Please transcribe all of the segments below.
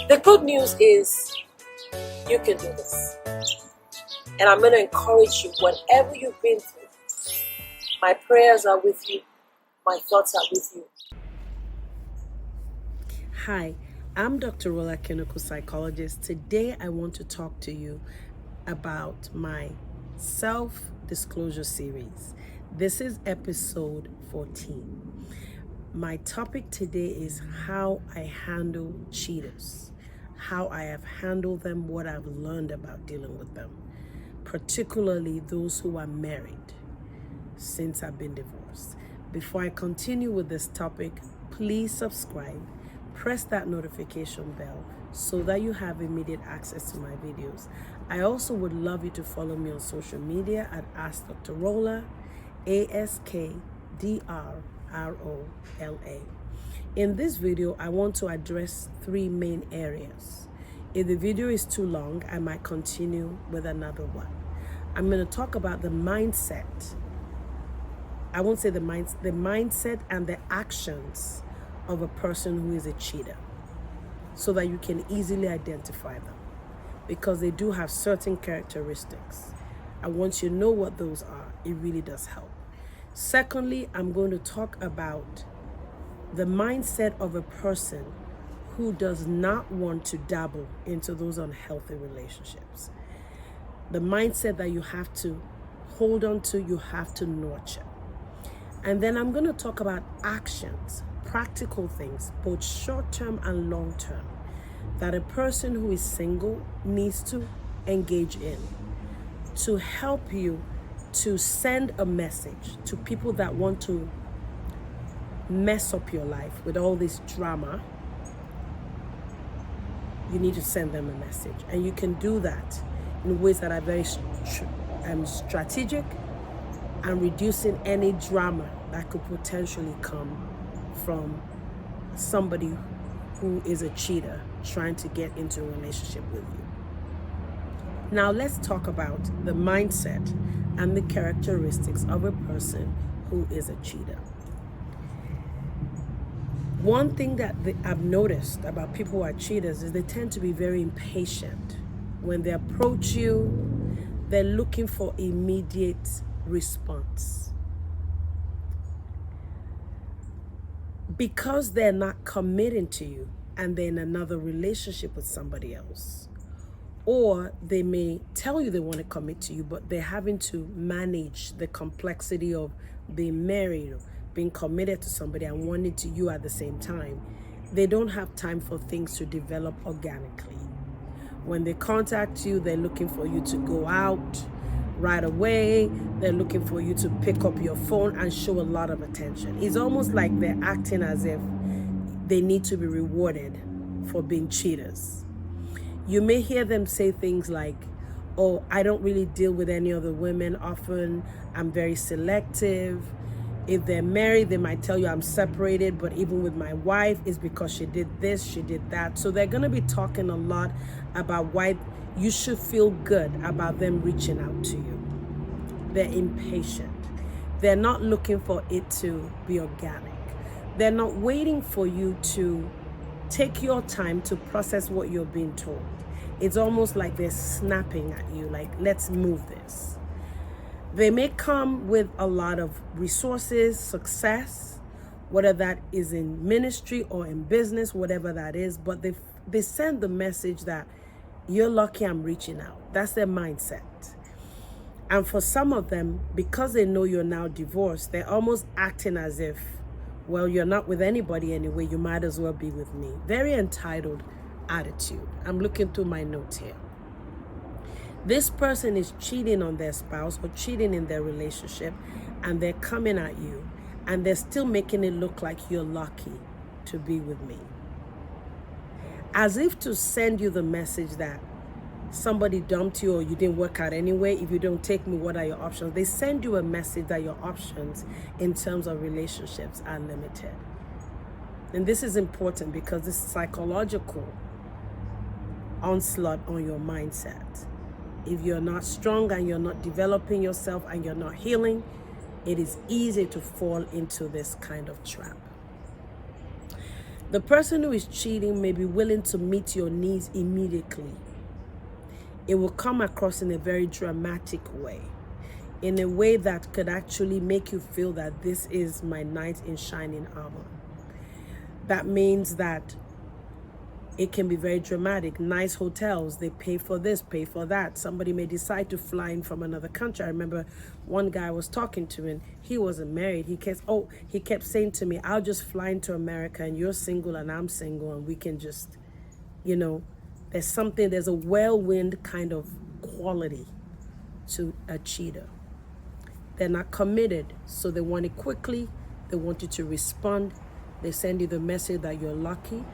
The good news is you can do this. And I'm going to encourage you, whatever you've been through, my prayers are with you, my thoughts are with you. Hi, I'm Dr. Rola Clinical Psychologist. Today I want to talk to you about my self-disclosure series. This is episode 14. My topic today is how I handle cheaters, how I have handled them, what I've learned about dealing with them, particularly those who are married since I've been divorced. Before I continue with this topic, please subscribe, press that notification bell so that you have immediate access to my videos. I also would love you to follow me on social media at Ask Dr. Rola, AskDrRola. In this video, I want to address 3 main areas. If the video is too long, I might continue with another one. I'm going to talk about the mindset. I won't say the mindset and the actions of a person who is a cheater, so that you can easily identify them, because they do have certain characteristics. I want you to know what those are. It really does help. Secondly, I'm going to talk about the mindset of a person who does not want to dabble into those unhealthy relationships. The mindset that you have to hold on to, you have to nurture. And then I'm going to talk about actions, practical things, both short-term and long-term, that a person who is single needs to engage in to help you to send a message to people that want to mess up your life with all this drama. You need to send them a message, and you can do that in ways that are very strategic and reducing any drama that could potentially come from somebody who is a cheater trying to get into a relationship with you. Now let's talk about the mindset and the characteristics of a person who is a cheater. One thing that I've noticed about people who are cheaters is they tend to be very impatient. When they approach you, they're looking for immediate response. Because they're not committing to you and they're in another relationship with somebody else. Or they may tell you they want to commit to you, but they're having to manage the complexity of being married or being committed to somebody and wanting to you at the same time. They don't have time for things to develop organically. When they contact you, they're looking for you to go out right away. They're looking for you to pick up your phone and show a lot of attention. It's almost like they're acting as if they need to be rewarded for being cheaters. You may hear them say things like, oh, I don't really deal with any other women often. I'm very selective. If they're married, they might tell you I'm separated, but even with my wife, it's because she did this, she did that. So they're going to be talking a lot about why you should feel good about them reaching out to you. They're impatient. They're not looking for it to be organic. They're not waiting for you to take your time to process what you're being told. It's almost like they're snapping at you, like, let's move this. They may come with a lot of resources, success, whether that is in ministry or in business, whatever that is, but they send the message that you're lucky I'm reaching out. That's their mindset. And for some of them, because they know you're now divorced, they're almost acting as if, well, you're not with anybody anyway, you might as well be with me. Very entitled attitude. I'm looking through my notes here. This person is cheating on their spouse or cheating in their relationship, and they're coming at you, and they're still making it look like you're lucky to be with me. As if to send you the message that somebody dumped you or you didn't work out anyway. If you don't take me, what are your options? They send you a message that your options in terms of relationships are limited. And this is important because this psychological onslaught on your mindset. If you're not strong and you're not developing yourself and you're not healing, it is easy to fall into this kind of trap. The person who is cheating may be willing to meet your needs immediately. It will come across in a very dramatic way, in a way that could actually make you feel that this is my knight in shining armor. That means that it can be very dramatic. Nice hotels, they pay for this, pay for that. Somebody may decide to fly in from another country. I remember one guy I was talking to, and he wasn't married. He kept saying to me, I'll just fly into America and you're single and I'm single and we can just, there's a whirlwind kind of quality to a cheater. They're not committed, so they want it quickly. They want you to respond. They send you the message that you're lucky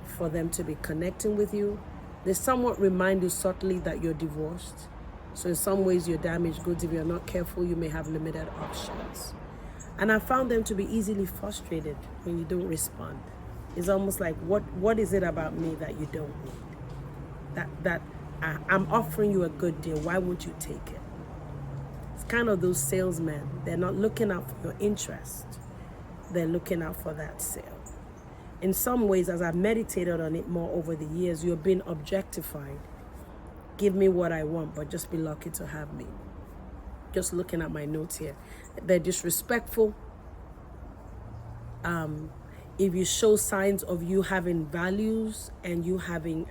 for them to be connecting with you. They somewhat remind you subtly that you're divorced. So in some ways you're damaged goods. If you're not careful, you may have limited options. And I found them to be easily frustrated when you don't respond. It's almost like, what is it about me that you don't need? I'm offering you a good deal. Why won't you take it? It's kind of those salesmen. They're not looking out for your interest. They're looking out for that sale. In some ways, as I've meditated on it more over the years, you're being objectified. Give me what I want, but just be lucky to have me. Just looking at my notes here. They're disrespectful. If you show signs of you having values and you having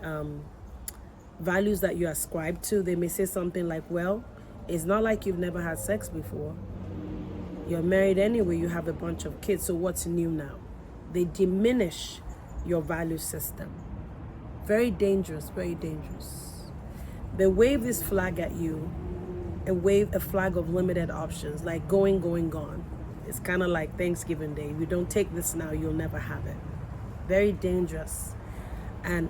values that you ascribe to, they may say something like, well, it's not like you've never had sex before. You're married anyway, you have a bunch of kids, so what's new now? They diminish your value system. Very dangerous, very dangerous. They wave this flag at you and wave a flag of limited options, like going, gone. It's kind of like Thanksgiving Day. If you don't take this now, you'll never have it. Very dangerous. And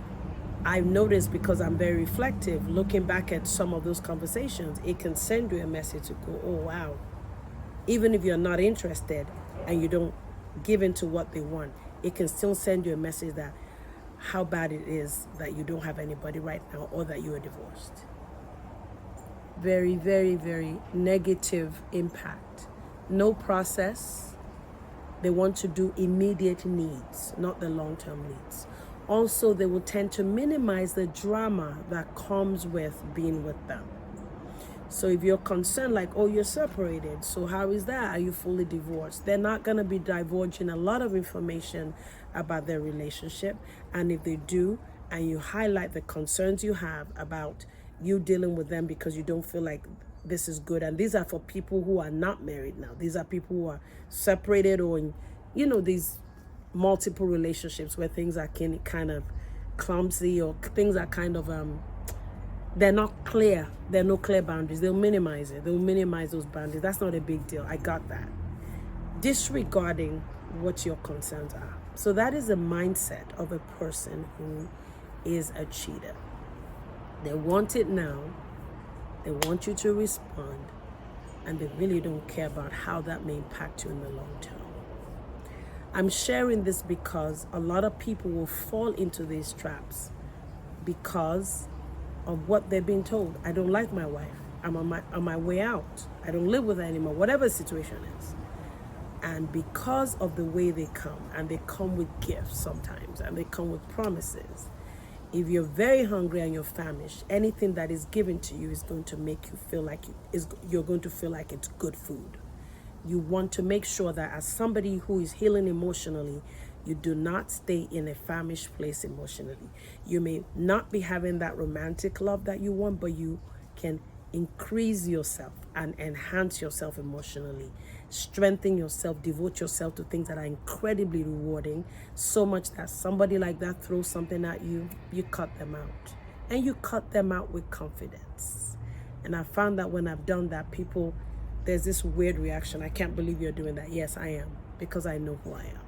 I've noticed, because I'm very reflective, looking back at some of those conversations, it can send you a message to go, oh, wow. Even if you're not interested and you don't give in to what they want, it can still send you a message that how bad it is that you don't have anybody right now or that you are divorced. Very, very, very negative impact. No process. They want to do immediate needs, not the long-term needs. Also, they will tend to minimize the drama that comes with being with them. So if you're concerned, like, oh, you're separated, so how is that? Are you fully divorced? They're not going to be divulging a lot of information about their relationship. And if they do, and you highlight the concerns you have about you dealing with them because you don't feel like this is good. And these are for people who are not married now. These are people who are separated or in, these multiple relationships where things are kind of clumsy, or things are kind of they're not clear. There are no clear boundaries. They'll minimize it. They'll minimize those boundaries. That's not a big deal. I got that. Disregarding what your concerns are. So that is the mindset of a person who is a cheater. They want it now. They want you to respond. And they really don't care about how that may impact you in the long term. I'm sharing this because a lot of people will fall into these traps because of what they're being told. I don't like my wife. I'm on my way out. I don't live with her anymore, whatever the situation is. And because of the way they come, and they come with gifts sometimes, and they come with promises, if you're very hungry and you're famished, anything that is given to you is going to make you feel like you're going to feel like it's good food. You want to make sure that as somebody who is healing emotionally, you do not stay in a famished place emotionally. You may not be having that romantic love that you want, but you can increase yourself and enhance yourself emotionally. Strengthen yourself, devote yourself to things that are incredibly rewarding, so much that somebody like that throws something at you, you cut them out. And you cut them out with confidence. And I found that when I've done that, there's this weird reaction. I can't believe you're doing that. Yes, I am, because I know who I am.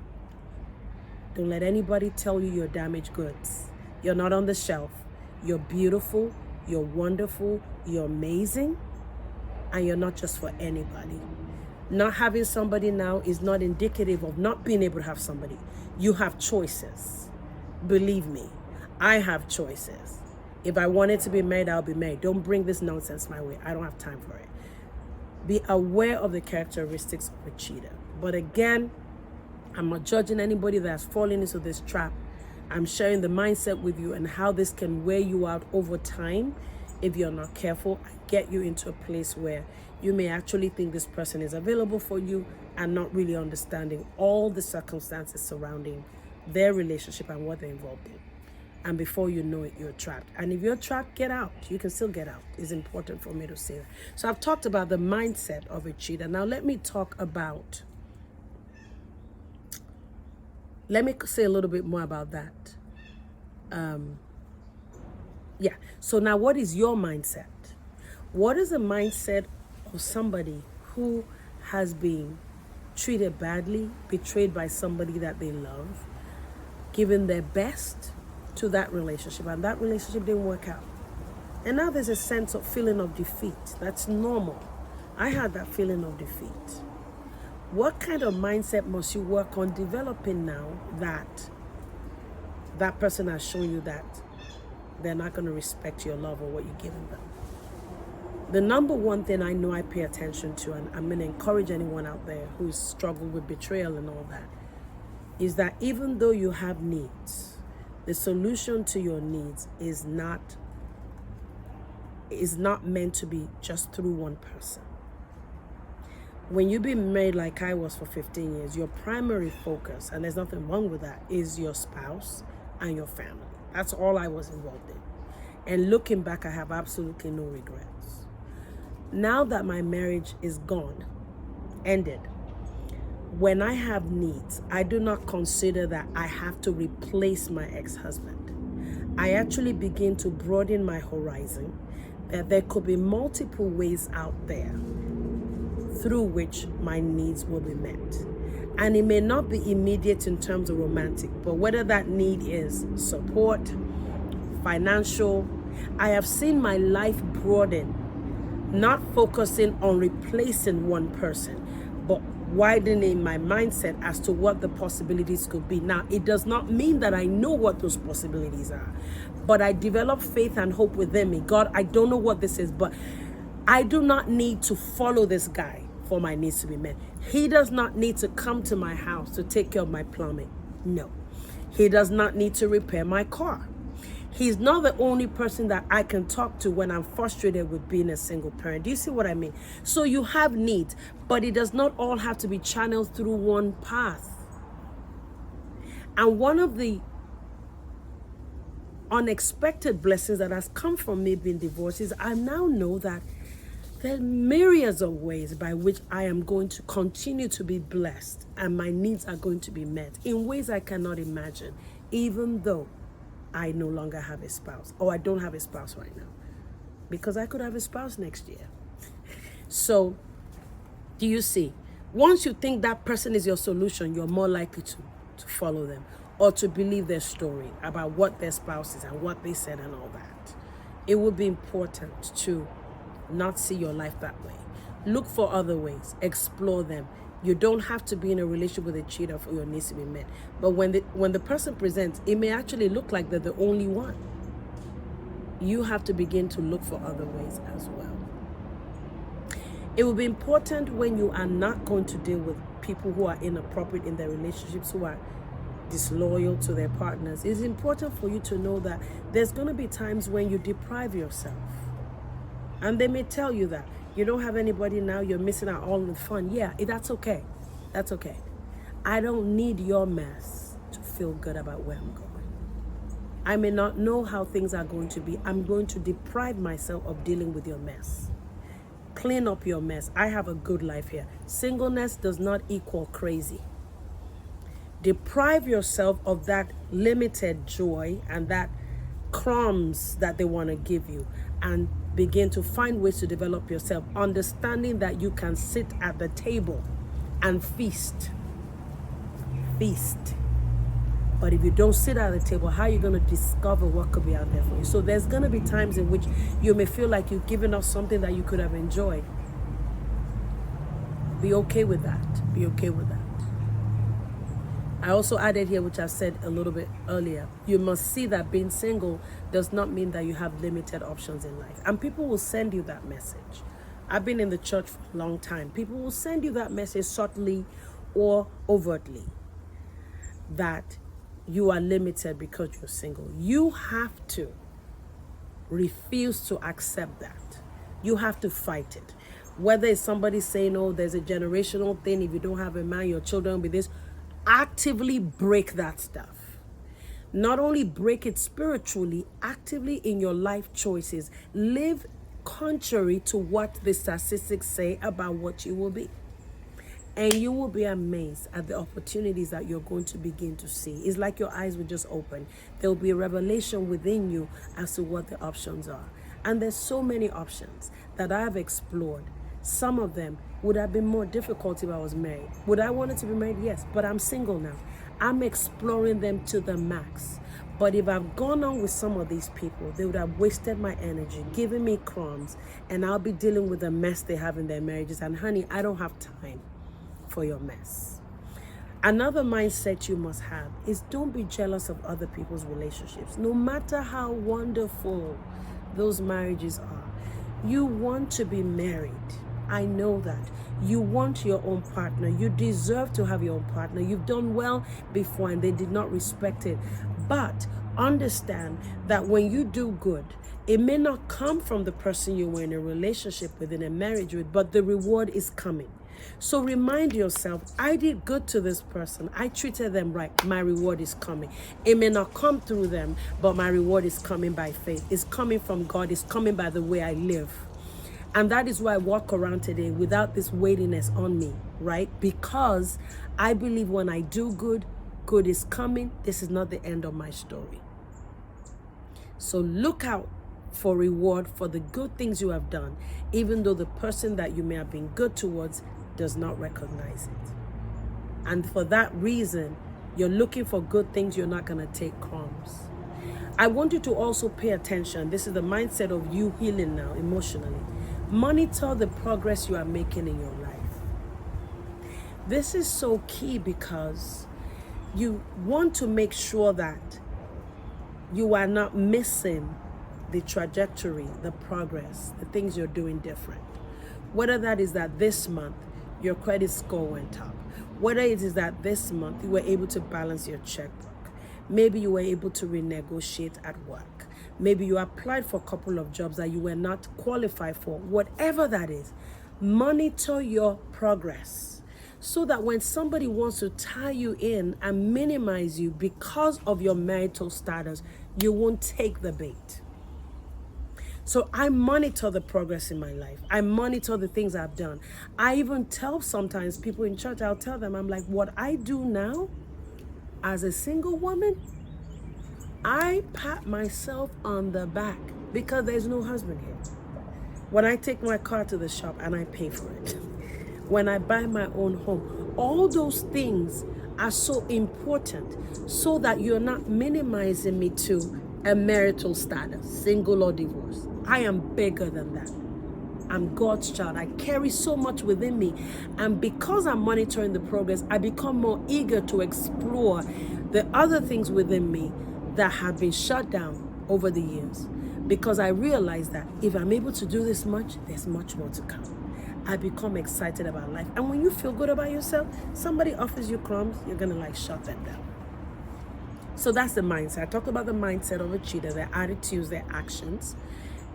Don't let anybody tell you you're damaged goods. You're not on the shelf. You're beautiful. You're wonderful. You're amazing. And you're not just for anybody. Not having somebody now is not indicative of not being able to have somebody. You have choices. Believe me, I have choices. If I wanted to be married, I'll be married. Don't bring this nonsense my way. I don't have time for it. Be aware of the characteristics of a cheater. But again, I'm not judging anybody that's fallen into this trap. I'm sharing the mindset with you and how this can wear you out over time if you're not careful and get you into a place where you may actually think this person is available for you and not really understanding all the circumstances surrounding their relationship and what they're involved in. And before you know it, you're trapped. And if you're trapped, get out. You can still get out. It's important for me to say that. So I've talked about the mindset of a cheater. Now let me talk about, let me say a little bit more about that. So now what is your mindset? What is the mindset of somebody who has been treated badly, betrayed by somebody that they love, given their best to that relationship, and that relationship didn't work out? And now there's a sense of feeling of defeat. That's normal. I had that feeling of defeat. What kind of mindset must you work on developing now that that person has shown you that they're not going to respect your love or what you're giving them? The number one thing I know I pay attention to, and I'm going to encourage anyone out there who's struggled with betrayal and all that, is that even though you have needs, the solution to your needs is not meant to be just through one person. When you've been married like I was for 15 years, your primary focus, and there's nothing wrong with that, is your spouse and your family. That's all I was involved in. And looking back, I have absolutely no regrets. Now that my marriage is gone, ended, when I have needs, I do not consider that I have to replace my ex-husband. I actually begin to broaden my horizon, that there could be multiple ways out there through which my needs will be met. And it may not be immediate in terms of romantic, but whether that need is support, financial, I have seen my life broaden, not focusing on replacing one person, but widening my mindset as to what the possibilities could be. Now, it does not mean that I know what those possibilities are, but I develop faith and hope within me. God, I don't know what this is, but I do not need to follow this guy for my needs to be met. He does not need to come to my house to take care of my plumbing. No. He does not need to repair my car. He's not the only person that I can talk to when I'm frustrated with being a single parent. Do you see what I mean? So you have needs, but it does not all have to be channeled through one path. And one of the unexpected blessings that has come from me being divorced is I now know that there are myriads of ways by which I am going to continue to be blessed and my needs are going to be met in ways I cannot imagine, even though I no longer have a spouse, or I don't have a spouse right now, because I could have a spouse next year. So, do you see? Once you think that person is your solution, you're more likely to follow them or to believe their story about what their spouse is and what they said and all that. It would be important to not see your life that way. Look for other ways, explore them. You don't have to be in a relationship with a cheater for your needs to be met. But when the person presents, it may actually look like they're the only one. You have to begin to look for other ways as well. It will be important when you are not going to deal with people who are inappropriate in their relationships, who are disloyal to their partners. It's important for you to know that there's going to be times when you deprive yourself. And they may tell you that you don't have anybody now, you're missing out all the fun. Yeah, that's okay. That's okay. I don't need your mess to feel good about where I'm going. I may not know how things are going to be. I'm going to deprive myself of dealing with your mess. Clean up your mess. I have a good life here. Singleness does not equal crazy. Deprive yourself of that limited joy and that crumbs that they want to give you, and begin to find ways to develop yourself, understanding that you can sit at the table and feast. But if you don't sit at the table, how are you going to discover what could be out there for you? So there's going to be times in which you may feel like you've given up something that you could have enjoyed. Be okay with that. Be okay with that. I also added here, which I said a little bit earlier, you must see that being single does not mean that you have limited options in life. And people will send you that message. I've been in the church for a long time. People will send you that message subtly or overtly. that you are limited because you're single. You have to refuse to accept that. You have to fight it. Whether it's somebody saying, oh, there's a generational thing, if you don't have a man, your children will be this. Actively break that stuff. Not only break it spiritually, actively in your life choices. Live contrary to what the statistics say about what you will be. And you will be amazed at the opportunities that you're going to begin to see. It's like your eyes will just open. There will be a revelation within you as to what the options are. And there's so many options that I've explored. Some of them would have been more difficult if I was married. Would I want to be married? Yes, but I'm single now. I'm exploring them to the max. But if I've gone on with some of these people, they would have wasted my energy, given me crumbs, and I'll be dealing with the mess they have in their marriages. And honey, I don't have time for your mess. Another mindset you must have is don't be jealous of other people's relationships. No matter how wonderful those marriages are, you want to be married. I know that. You want your own partner. You deserve to have your own partner. You've done well before and they did not respect it. But understand that when you do good, it may not come from the person you were in a relationship with, in a marriage with, but the reward is coming. So remind yourself, I did good to this person. I treated them right. My reward is coming. It may not come through them, but my reward is coming by faith. It's coming from God. It's coming by the way I live. And that is why I walk around today without this weightiness on me, right? Because I believe when I do good, good is coming. This is not the end of my story. So look out for reward for the good things you have done, even though the person that you may have been good towards does not recognize it. And for that reason, you're looking for good things, you're not going to take crumbs. I want you to also pay attention. This is the mindset of you healing now emotionally. Monitor the progress you are making in your life. This is so key because you want to make sure that you are not missing the trajectory, the progress, the things you're doing different. Whether that is that this month your credit score went up, whether it is that this month you were able to balance your checkbook, maybe you were able to renegotiate at work, maybe you applied for a couple of jobs that you were not qualified for, whatever that is, monitor your progress so that when somebody wants to tie you in and minimize you because of your marital status, you won't take the bait. So I monitor the progress in my life. I monitor the things I've done. I even tell sometimes people in church, I'll tell them, I'm like, what I do now as a single woman, I pat myself on the back because there's no husband here. When I take my car to the shop and I pay for it, when I buy my own home, all those things are so important so that you're not minimizing me to a marital status, single or divorced. I am bigger than that. I'm God's child. I carry so much within me. And because I'm monitoring the progress, I become more eager to explore the other things within me that have been shut down over the years. Because I realize that if I'm able to do this much, there's much more to come. I become excited about life. And when you feel good about yourself, somebody offers you crumbs, you're going to shut them down. So that's the mindset. I talked about the mindset of a cheater, their attitudes, their actions.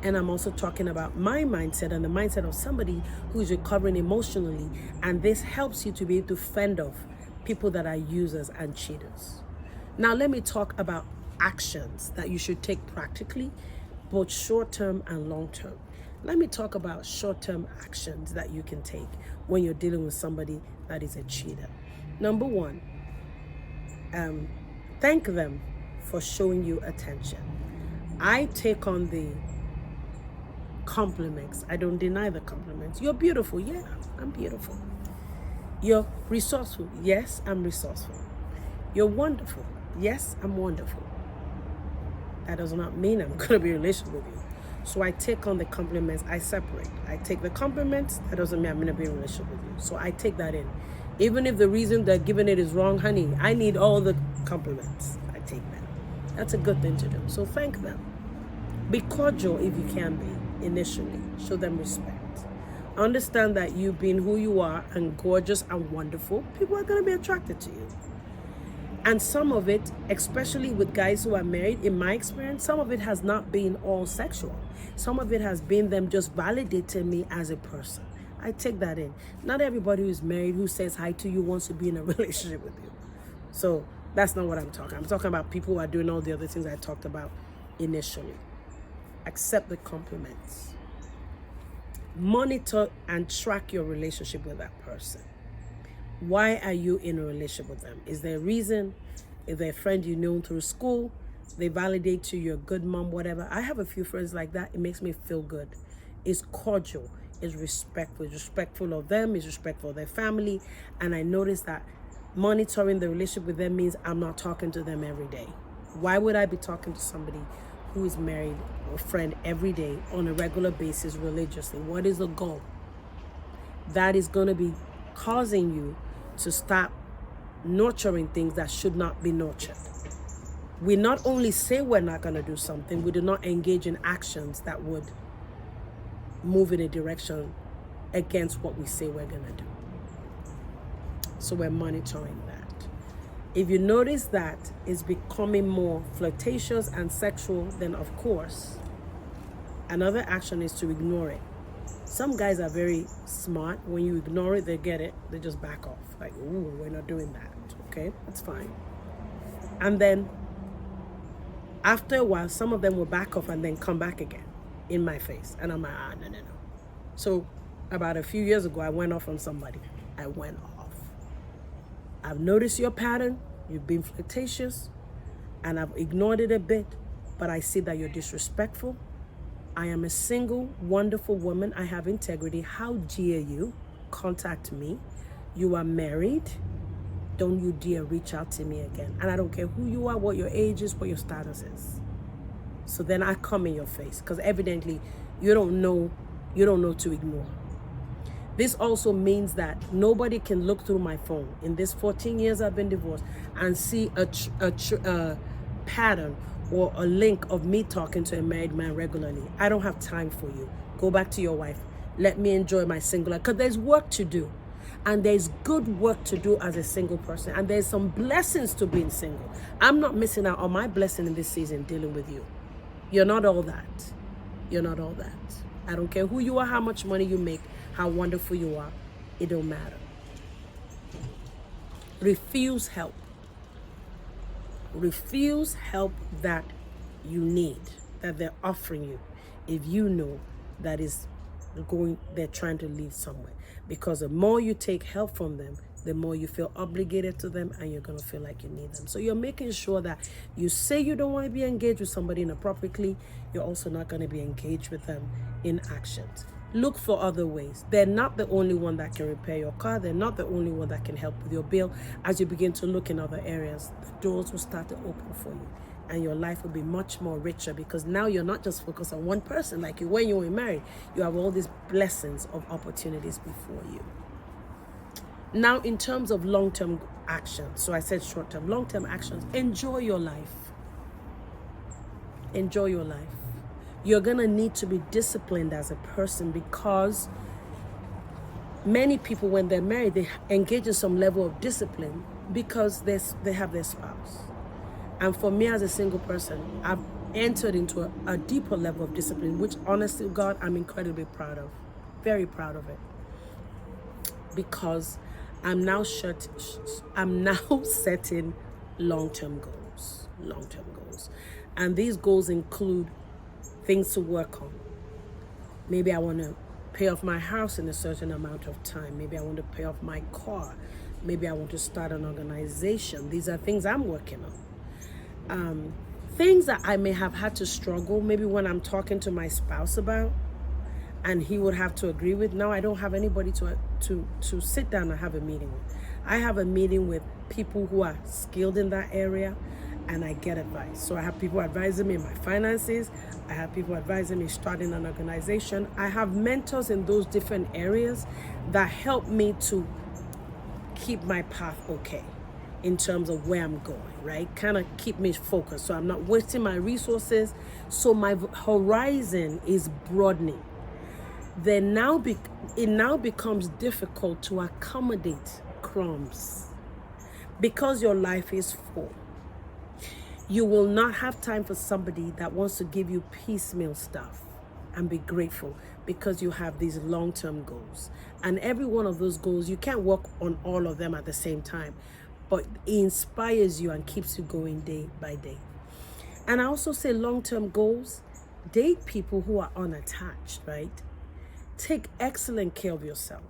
And I'm also talking about my mindset and the mindset of somebody who's recovering emotionally. And this helps you to be able to fend off people that are users and cheaters. Now, let me talk about actions that you should take practically, both short-term and long-term. Let me talk about short-term actions that you can take when you're dealing with somebody that is a cheater. Number one, thank them for showing you attention. I take on the compliments. I don't deny the compliments. You're beautiful. Yeah, I'm beautiful. You're resourceful. Yes, I'm resourceful. You're wonderful. Yes, I'm wonderful. That does not mean I'm going to be in a relationship with you. So I take on the compliments. I separate. I take the compliments. That doesn't mean I'm going to be in a relationship with you. So I take that in. Even if the reason they're giving it is wrong, honey, I need all the compliments. I take that. That's a good thing to do. So thank them. Be cordial if you can be initially. Show them respect. Understand that you being who you are and gorgeous and wonderful, people are going to be attracted to you. And some of it, especially with guys who are married, in my experience, some of it has not been all sexual. Some of it has been them just validating me as a person. I take that in. Not everybody who's married who says hi to you wants to be in a relationship with you. So that's not what I'm talking. I'm talking about people who are doing all the other things I talked about initially. Accept the compliments. Monitor and track your relationship with that person. Why are you in a relationship with them? Is there a reason? Is there a friend you know through school? They validate you, you're a good mom, whatever. I have a few friends like that. It makes me feel good. It's cordial. It's respectful. It's respectful of them. It's respectful of their family. And I notice that monitoring the relationship with them means I'm not talking to them every day. Why would I be talking to somebody who is married or friend every day on a regular basis religiously? What is the goal? That is going to be causing you to stop nurturing things that should not be nurtured. We not only say we're not going to do something, we do not engage in actions that would move in a direction against what we say we're going to do. So we're monitoring that. If you notice that it's becoming more flirtatious and sexual, then of course, another action is to ignore it. Some guys are very smart. When you ignore it, they get it. They just back off. Like, ooh, we're not doing that. Okay, that's fine. And then after a while, some of them will back off and then come back again in my face. And I'm like, no. So about a few years ago, I went off on somebody. I went off. I've noticed your pattern. You've been flirtatious. And I've ignored it a bit. But I see that you're disrespectful. I am a single, wonderful woman. I have integrity. How dare you contact me? You are married. Don't you dare reach out to me again. And I don't care who you are, what your age is, what your status is. So then I come in your face because evidently you don't know to ignore. This also means that nobody can look through my phone in this 14 years I've been divorced and see a pattern or a link of me talking to a married man regularly. I don't have time for you. Go back to your wife. Let me enjoy my single life. Because there's work to do. And there's good work to do as a single person. And there's some blessings to being single. I'm not missing out on my blessing in this season dealing with you. You're not all that. You're not all that. I don't care who you are, how much money you make, how wonderful you are. It don't matter. Refuse help. Refuse help that you need, that they're offering you, if you know that they're trying to lead somewhere. Because the more you take help from them, the more you feel obligated to them and you're going to feel like you need them. So you're making sure that you say you don't want to be engaged with somebody inappropriately, you're also not going to be engaged with them in actions. Look for other ways. They're not the only one that can repair your car. They're not the only one that can help with your bill. As you begin to look in other areas, the doors will start to open for you. And your life will be much more richer because now you're not just focused on one person like you when you were married. You have all these blessings of opportunities before you. Now, in terms of long-term actions, so I said short-term, long-term actions, enjoy your life. Enjoy your life. You're going to need to be disciplined as a person because many people, when they're married, they engage in some level of discipline because they have their spouse. And for me as a single person, I've entered into a deeper level of discipline, which honestly, God, I'm incredibly proud of. Very proud of it. Because I'm now setting long-term goals. Long-term goals. And these goals include things to work on. Maybe I want to pay off my house in a certain amount of time. Maybe I want to pay off my car. Maybe I want to start an organization. These are things I'm working on. Things that I may have had to struggle, maybe when I'm talking to my spouse about, and he would have to agree with. Now I don't have anybody to sit down and have a meeting with. I have a meeting with people who are skilled in that area, and I get advice. So I have people advising me in my finances. I have people advising me starting an organization. I have mentors in those different areas that help me to keep my path okay in terms of where I'm going, right? Kind of keep me focused so I'm not wasting my resources. So my horizon is broadening. It now becomes difficult to accommodate crumbs Because your life is full, you will not have time for somebody that wants to give you piecemeal stuff. And be grateful because you have these long-term goals. And every one of those goals, you can't work on all of them at the same time, but it inspires you and keeps you going day by day. And I also say long-term goals, date people who are unattached, right? Take excellent care of yourself.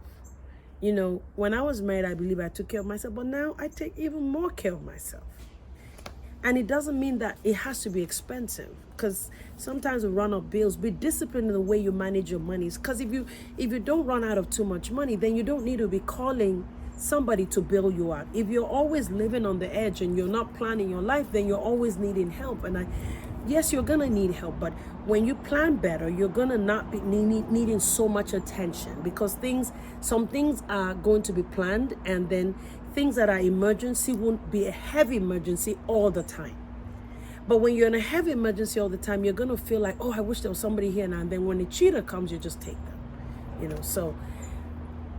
You know, when I was married, I believe I took care of myself, but now I take even more care of myself. And it doesn't mean that it has to be expensive, because sometimes we run up bills. Be disciplined in the way you manage your money. Because if you don't run out of too much money, then you don't need to be calling somebody to bail you out. If you're always living on the edge and you're not planning your life, then you're always needing help. And yes, you're gonna need help, but when you plan better, you're gonna not be needing so much attention, because some things are going to be planned, and then things that are emergency won't be a heavy emergency all the time. But when you're in a heavy emergency all the time, you're gonna feel like, oh, I wish there was somebody here now. And then when a cheater comes, you just take them. So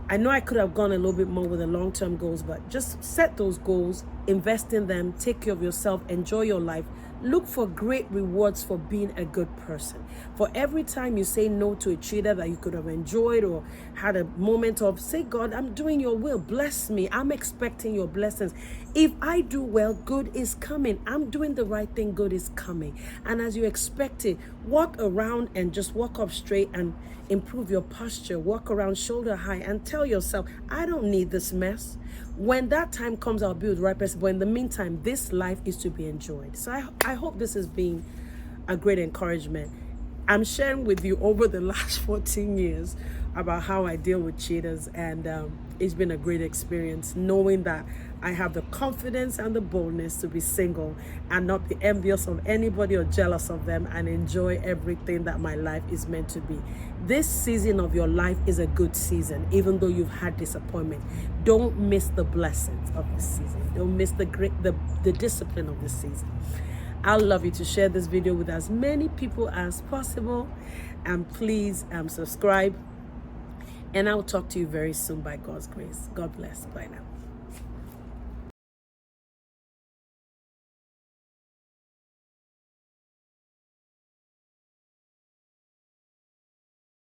I know I could have gone a little bit more with the long-term goals, but just set those goals, invest in them, take care of yourself, enjoy your life. Look for great rewards for being a good person. For every time you say no to a cheater that you could have enjoyed or had a moment of, say, God, I'm doing your will. Bless me. I'm expecting your blessings. If I do well, good is coming. I'm doing the right thing, good is coming. And as you expect it, walk around and just walk up straight and improve your posture. Walk around shoulder high and tell yourself, I don't need this mess. When that time comes, I'll be with the right person. But in the meantime, this life is to be enjoyed. So I hope this has been a great encouragement. I'm sharing with you over the last 14 years about how I deal with cheaters, and it's been a great experience knowing that I have the confidence and the boldness to be single and not be envious of anybody or jealous of them, and enjoy everything that my life is meant to be. This season of your life is a good season, even though you've had disappointment. Don't miss the blessings of this season. Don't miss the discipline of this season. I'd love you to share this video with as many people as possible, and please subscribe, and I'll talk to you very soon by God's grace. God bless. Bye now.